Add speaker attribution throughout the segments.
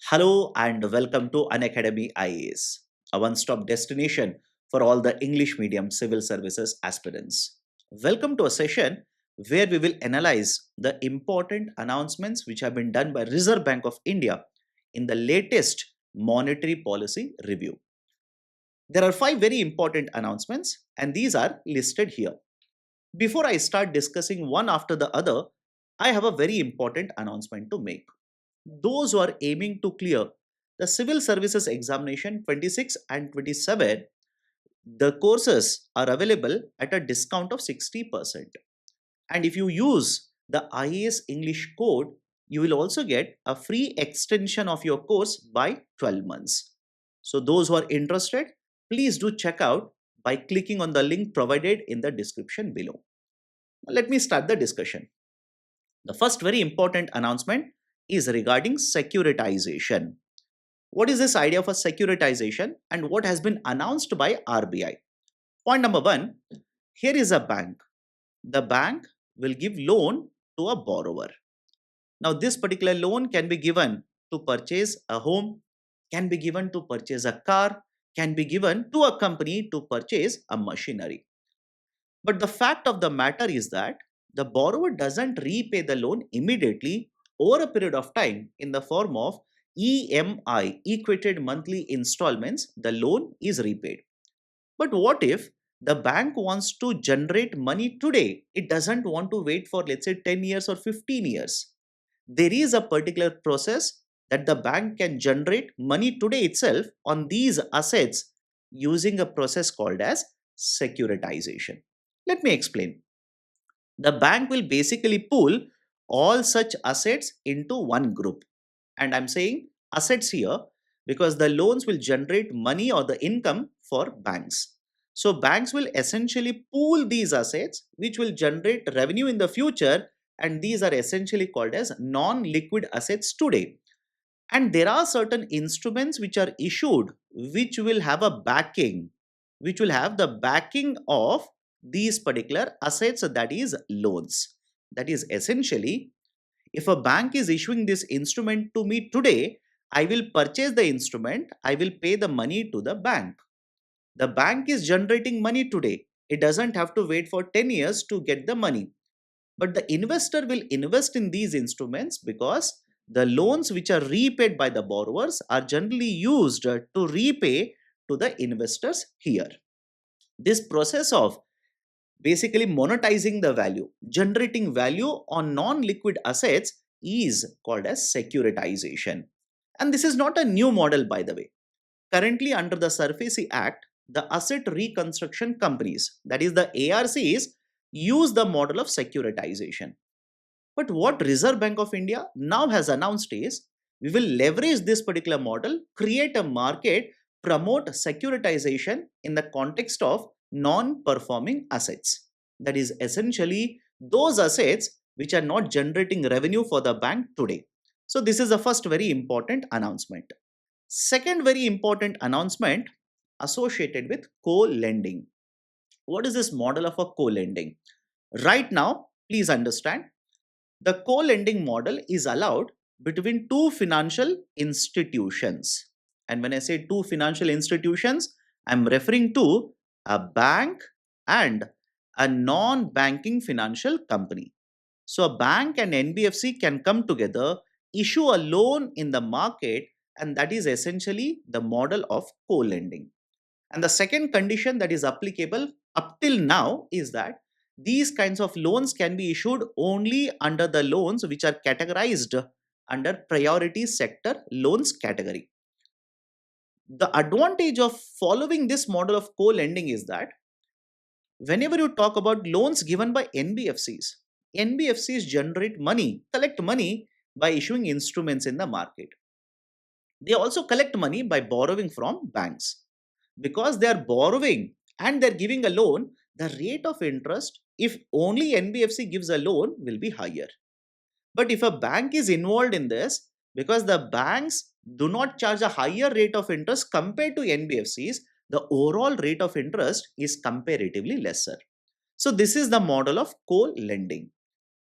Speaker 1: Hello and welcome to Unacademy IAS, a one-stop destination for all the English medium civil services aspirants. Welcome to a session where we will analyze the important announcements which have been done by Reserve Bank of India in the latest monetary policy review. There are five very important announcements and these are listed here. Before I start discussing one after the other, I have a very important announcement to make. Those who are aiming to clear the civil services examination 26 and 27, the courses are available at a discount of 60%. And if you use the IAS English code, you will also get a free extension of your course by 12 months. So those who are interested, please do check out by clicking on the link provided in the description below. Let me start the discussion. The first very important announcement is regarding securitization. What is this idea of a securitization and what has been announced by RBI? Point number one, here is a bank. The bank will give loan to a borrower. Now this particular loan can be given to purchase a home, can be given to purchase a car, can be given to a company to purchase a machinery. But the fact of the matter is that the borrower doesn't repay the loan immediately over a period of time in the form of EMI, equated monthly installments, the loan is repaid. But what if the bank wants to generate money today? It doesn't want to wait for, let's say, 10 years or 15 years. There is a particular process that the bank can generate money today itself on these assets using a process called as securitization. Let me explain. The bank will basically pool all such assets into one group. And I'm saying assets here because the loans will generate money or the income for banks. So banks will essentially pool these assets which will generate revenue in the future, and these are essentially called as non-liquid assets today. And there are certain instruments which are issued which will have a backing, which will have the backing of these particular assets, that is loans. That is essentially, if a bank is issuing this instrument to me today, I will purchase the instrument, I will pay the money to the bank. The bank is generating money today. It doesn't have to wait for 10 years to get the money. But the investor will invest in these instruments because the loans which are repaid by the borrowers are generally used to repay to the investors here. This process of basically monetizing the value, generating value on non-liquid assets is called as securitization. And this is not a new model, by the way. Currently under the SURFACE Act, the asset reconstruction companies, that is the ARCs, use the model of securitization. But what Reserve Bank of India now has announced is we will leverage this particular model, create a market, promote securitization in the context of non-performing assets. That is essentially those assets which are not generating revenue for the bank today. So this is the first very important announcement. Second very important announcement associated with co-lending. What is this model of a co-lending? Right now, please understand, the co-lending model is allowed between two financial institutions. And when I say two financial institutions, I'm referring to a bank and a non-banking financial company. So a bank and NBFC can come together, issue a loan in the market, and that is essentially the model of co-lending. And the second condition that is applicable up till now is that these kinds of loans can be issued only under the loans which are categorized under priority sector loans category. The advantage of following this model of co-lending is that whenever you talk about loans given by NBFCs generate money, collect money by issuing instruments in the market. They also collect money by borrowing from banks. Because they are borrowing and they're giving a loan, the rate of interest, if only NBFC gives a loan, will be higher. But if a bank is involved in this, because the banks do not charge a higher rate of interest compared to NBFCs, the overall rate of interest is comparatively lesser. So this is the model of co-lending.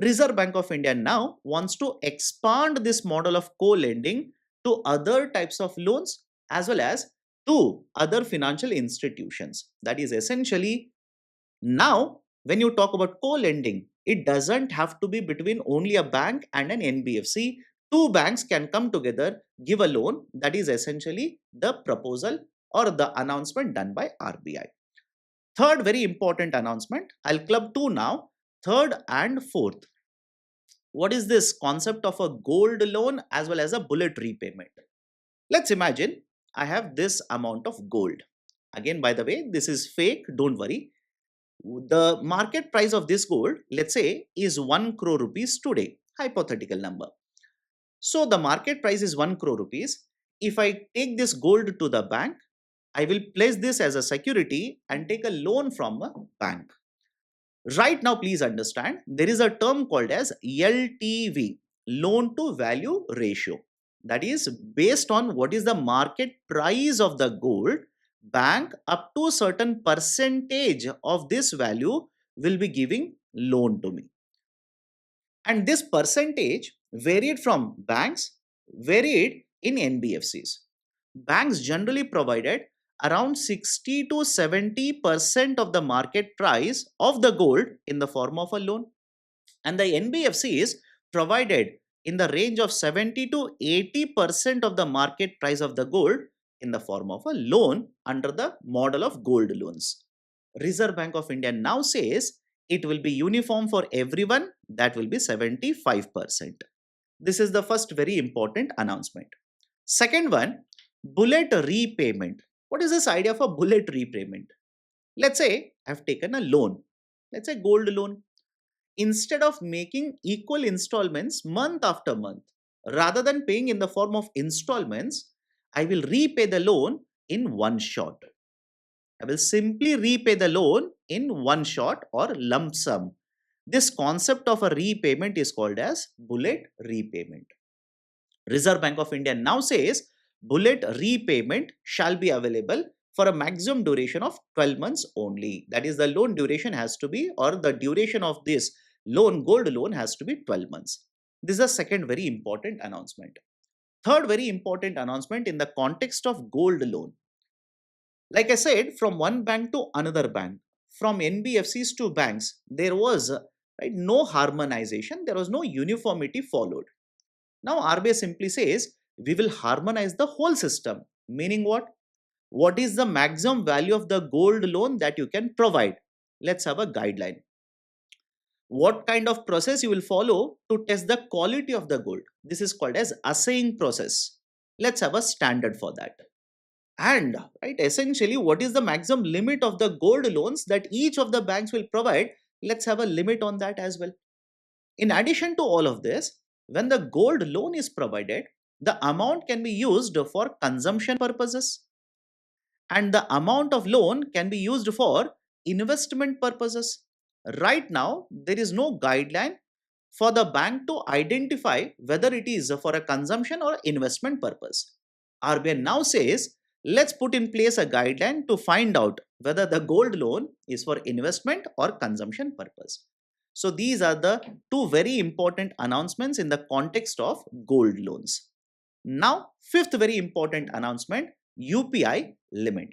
Speaker 1: Reserve Bank of India now wants to expand this model of co-lending to other types of loans as well as to other financial institutions. That is essentially, now when you talk about co-lending, it doesn't have to be between only a bank and an NBFC. Two banks can come together, give a loan. That is essentially the proposal or the announcement done by RBI. Third very important announcement, I'll club two now, third and fourth. What is this concept of a gold loan as well as a bullet repayment? Let's imagine I have this amount of gold. Again, by the way, this is fake, don't worry. The market price of this gold, let's say, is 1 crore rupees today, hypothetical number. So the market price is 1 crore rupees. If I take this gold to the bank, I will place this as a security and take a loan from a bank. Right now, please understand, there is a term called as LTV, loan to value ratio. That is based on what is the market price of the gold. Bank up to a certain percentage of this value will be giving loan to me. And this percentage varied from banks, varied in NBFCs. Banks generally provided around 60 to 70% of the market price of the gold in the form of a loan. And the NBFCs provided in the range of 70 to 80% of the market price of the gold in the form of a loan under the model of gold loans. Reserve Bank of India now says it will be uniform for everyone, that will be 75%. This is the first very important announcement. Second one, bullet repayment. What is this idea of a bullet repayment? Let's say I have taken a loan, let's say gold loan. Instead of making equal installments month after month, rather than paying in the form of installments, I will repay the loan in one shot. I will simply repay the loan in one shot or lump sum. This concept of a repayment is called as bullet repayment. Reserve Bank of India now says bullet repayment shall be available for a maximum duration of 12 months only. That is, the loan duration has to be, or the duration of this loan, gold loan, has to be 12 months. This is the second very important announcement. Third very important announcement in the context of gold loan. Like I said, from one bank to another bank, from NBFCs to banks, there was no harmonization, there was no uniformity followed. Now RBI simply says we will harmonize the whole system. Meaning what? What is the maximum value of the gold loan that you can provide? Let's have a guideline. What kind of process you will follow to test the quality of the gold? This is called as assaying process. Let's have a standard for that. And essentially, what is the maximum limit of the gold loans that each of the banks will provide? Let's have a limit on that as well. In addition to all of this, when the gold loan is provided, the amount can be used for consumption purposes, and the amount of loan can be used for investment purposes. Right now, there is no guideline for the bank to identify whether it is for a consumption or investment purpose. RBI now says, let's put in place a guideline to find out whether the gold loan is for investment or consumption purpose. So these are the two very important announcements in the context of gold loans. Now, fifth very important announcement, UPI limit.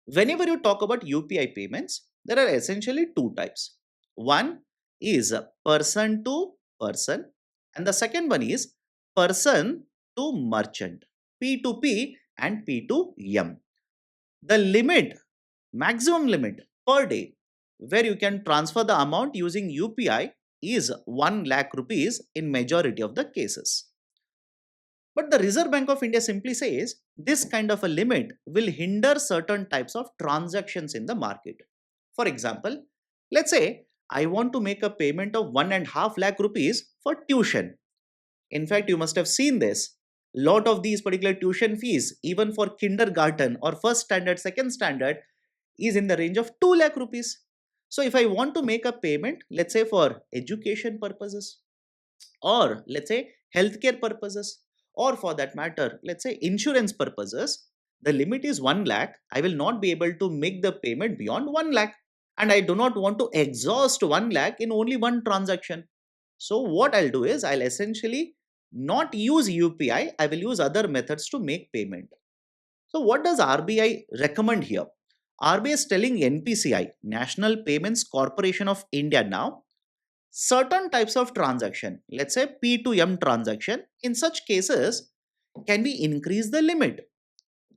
Speaker 1: Whenever you talk about UPI payments, there are essentially two types. One is person to person, and the second one is person to merchant, P2P and P2M. The limit, maximum limit per day where you can transfer the amount using UPI is 1 lakh rupees in majority of the cases. But the Reserve Bank of India simply says this kind of a limit will hinder certain types of transactions in the market. For example, let's say I want to make a payment of 1.5 lakh rupees for tuition. In fact, you must have seen this. Lot of these particular tuition fees, even for kindergarten or first standard, second standard, is in the range of 2 lakh rupees. So if I want to make a payment, let's say for education purposes, or let's say healthcare purposes, or for that matter, let's say insurance purposes, the limit is 1 lakh. I will not be able to make the payment beyond 1 lakh. And I do not want to exhaust 1 lakh in only one transaction. So what I'll do is I'll essentially not use UPI, I will use other methods to make payment. So what does RBI recommend here? RBI is telling NPCI, National Payments Corporation of India now, certain types of transaction, let's say P to M transaction, in such cases, can we increase the limit?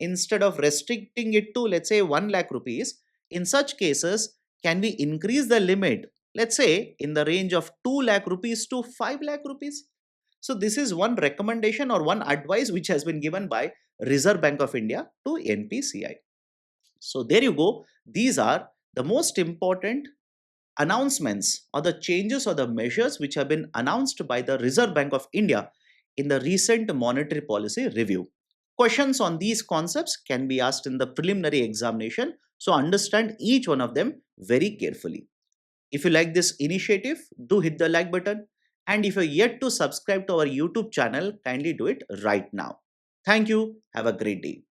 Speaker 1: Instead of restricting it to, let's say, 1 lakh rupees, in such cases, can we increase the limit, let's say, in the range of 2 lakh rupees to 5 lakh rupees? So this is one recommendation or one advice which has been given by Reserve Bank of India to NPCI. So there you go. These are the most important announcements or the changes or the measures which have been announced by the Reserve Bank of India in the recent monetary policy review. Questions on these concepts can be asked in the preliminary examination, so understand each one of them very carefully. If you like this initiative, do hit the like button, and if you're yet to subscribe to our YouTube channel, kindly do it right now. Thank you. Have a great day.